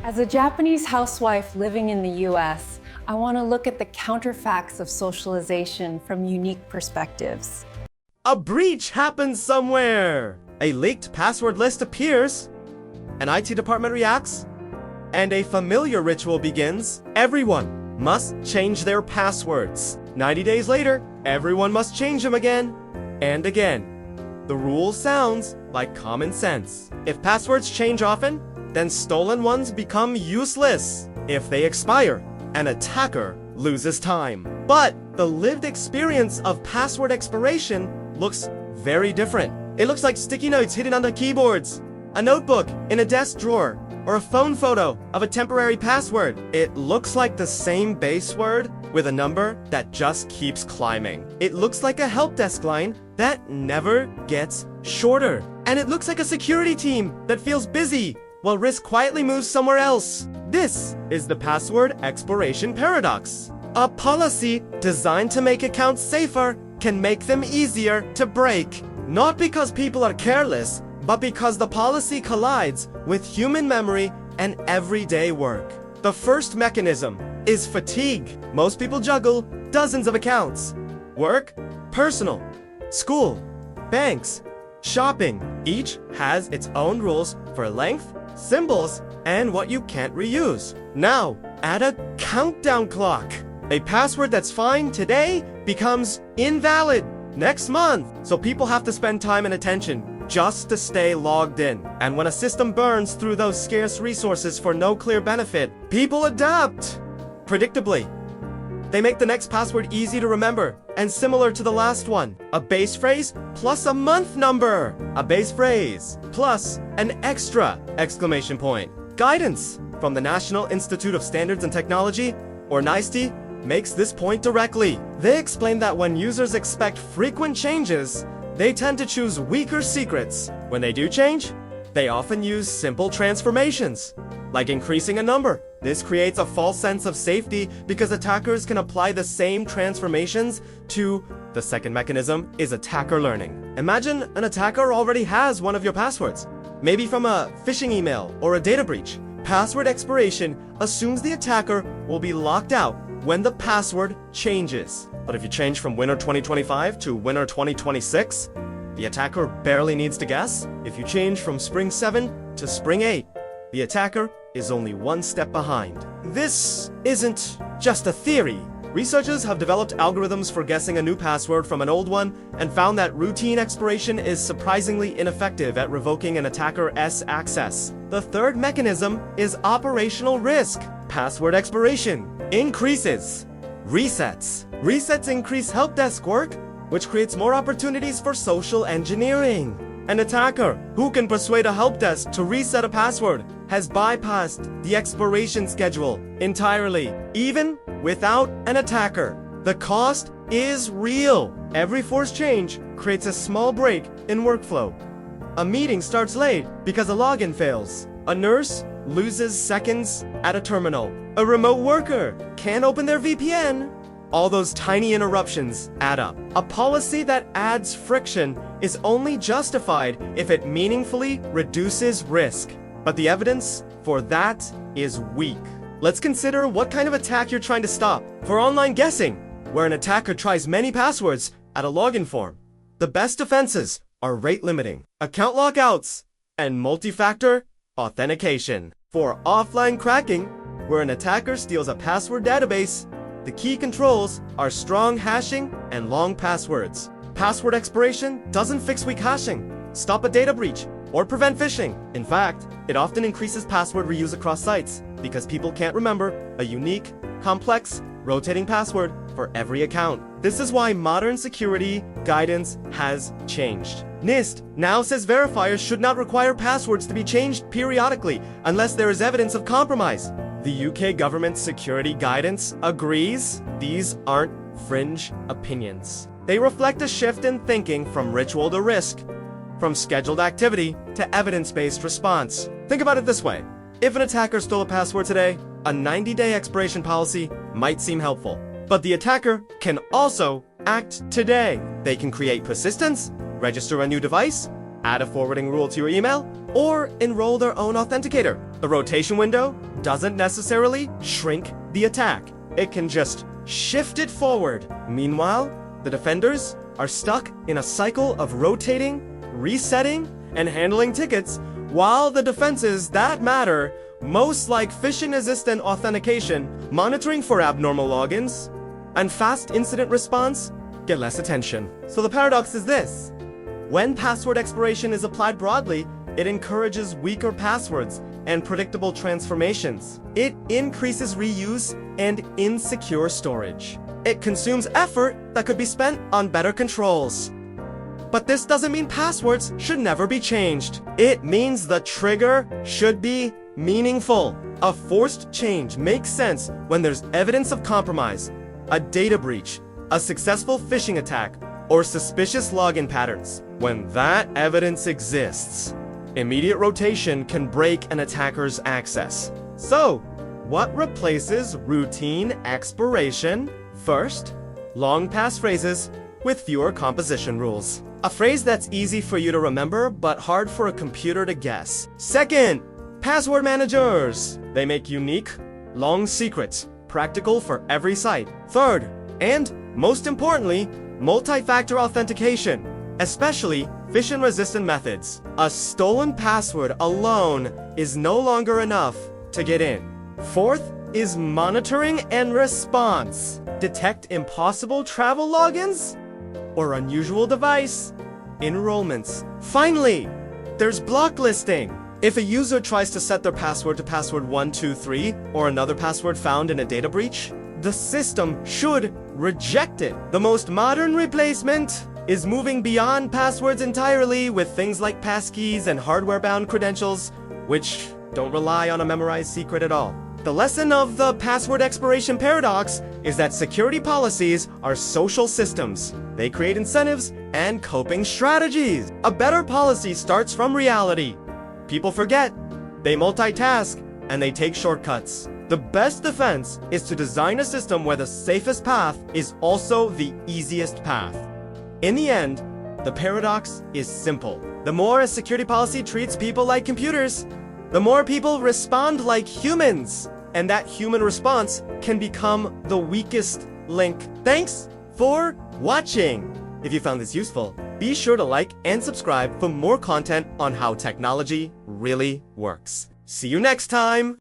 As a Japanese housewife living in the US, I want to look at the counterfacts of socialization from unique perspectives. A breach happens somewhere! A leaked password list appears, an IT department reacts, and a familiar ritual begins. Everyone must change their passwords. 90 days later, everyone must change them again and again. The rule sounds like common sense. If passwords change often, then stolen ones become useless. If they expire, an attacker loses time. But the lived experience of password expiration looks very different. It looks like sticky notes hidden on the keyboards, a notebook in a desk drawer, or a phone photo of a temporary password. It looks like the same base word with a number that just keeps climbing. It looks like a help desk line that never gets shorter. And it looks like a security team that feels busy while risk quietly moves somewhere else. This is the password expiration paradox. A policy designed to make accounts safer can make them easier to break. Not because people are careless, but because the policy collides with human memory and everyday work. The first mechanism is fatigue. Most people juggle dozens of accounts. Work, personal, school, banks, shopping. Each has its own rules for length, symbols, and what you can't reuse. Now, add a countdown clock. A password that's fine today becomes invalid next month. So people have to spend time and attention just to stay logged in. And when a system burns through those scarce resources for no clear benefit, people adapt. Predictably, they make the next password easy to remember and similar to the last one. A base phrase plus a month number. A base phrase plus an extra exclamation point. Guidance from the National Institute of Standards and Technology, or NIST, makes this point directly. They explain that when users expect frequent changes, they tend to choose weaker secrets. When they do change, they often use simple transformations, like increasing a number. This creates a false sense of safety because attackers can apply the same transformations to the second mechanism is attacker learning. Imagine an attacker already has one of your passwords, maybe from a phishing email or a data breach. Password expiration assumes the attacker will be locked out when the password changes. But if you change from winter 2025 to winter 2026, the attacker barely needs to guess. If you change from spring 7 to spring 8, the attacker is only one step behind. This isn't just a theory. Researchers have developed algorithms for guessing a new password from an old one and found that routine expiration is surprisingly ineffective at revoking an attacker's access. The third mechanism is operational risk. Password expiration increases resets. Resets increase help desk work, which creates more opportunities for social engineering. An attacker who can persuade a help desk to reset a password has bypassed the expiration schedule entirely, even without an attacker. The cost is real. Every forced change creates a small break in workflow. A meeting starts late because a login fails. A nurse loses seconds at a terminal. A remote worker can't open their VPN. All those tiny interruptions add up. A policy that adds friction is only justified if it meaningfully reduces risk. But the evidence for that is weak. Let's consider what kind of attack you're trying to stop. For online guessing, where an attacker tries many passwords at a login form, the best defenses are rate limiting, account lockouts, and multi-factor authentication. For offline cracking, where an attacker steals a password database, the key controls are strong hashing and long passwords. Password expiration doesn't fix weak hashing, stop a data breach, or prevent phishing. In fact, it often increases password reuse across sites because people can't remember a unique, complex, rotating password for every account. This is why modern security guidance has changed. NIST now says verifiers should not require passwords to be changed periodically unless there is evidence of compromise. The UK government security guidance agrees these aren't fringe opinions. They reflect a shift in thinking from ritual to risk, from scheduled activity to evidence-based response. Think about it this way. If an attacker stole a password today, a 90-day expiration policy might seem helpful. But the attacker can also act today. They can create persistence, register a new device, add a forwarding rule to your email, or enroll their own authenticator. The rotation window doesn't necessarily shrink the attack. It can just shift it forward. Meanwhile, the defenders are stuck in a cycle of rotating, resetting, and handling tickets, while the defenses that matter, most like phishing-resistant authentication, monitoring for abnormal logins, and fast incident response, get less attention. So the paradox is this. When password expiration is applied broadly, it encourages weaker passwords and predictable transformations. It increases reuse and insecure storage. It consumes effort that could be spent on better controls. But this doesn't mean passwords should never be changed. It means the trigger should be meaningful. A forced change makes sense when there's evidence of compromise, a data breach, a successful phishing attack, or suspicious login patterns. When that evidence exists, immediate rotation can break an attacker's access. So, what replaces routine expiration? First, long passphrases with fewer composition rules. A phrase that's easy for you to remember but hard for a computer to guess. Second, password managers. They make unique, long secrets practical for every site. Third, and most importantly, multi-factor authentication, especially phishing-resistant methods. A stolen password alone is no longer enough to get in. Fourth is monitoring and response. Detect impossible travel logins or unusual device enrollments. Finally, there's blocklisting. If a user tries to set their password to password 123 or another password found in a data breach, the system should reject it. The most modern replacement is moving beyond passwords entirely with things like passkeys and hardware-bound credentials, which don't rely on a memorized secret at all. The lesson of the password expiration paradox is that security policies are social systems. They create incentives and coping strategies. A better policy starts from reality. People forget, they multitask, and they take shortcuts. The best defense is to design a system where the safest path is also the easiest path. In the end, the paradox is simple. The more a security policy treats people like computers, the more people respond like humans, and that human response can become the weakest link. Thanks for watching. If you found this useful, be sure to like and subscribe for more content on how technology really works. See you next time.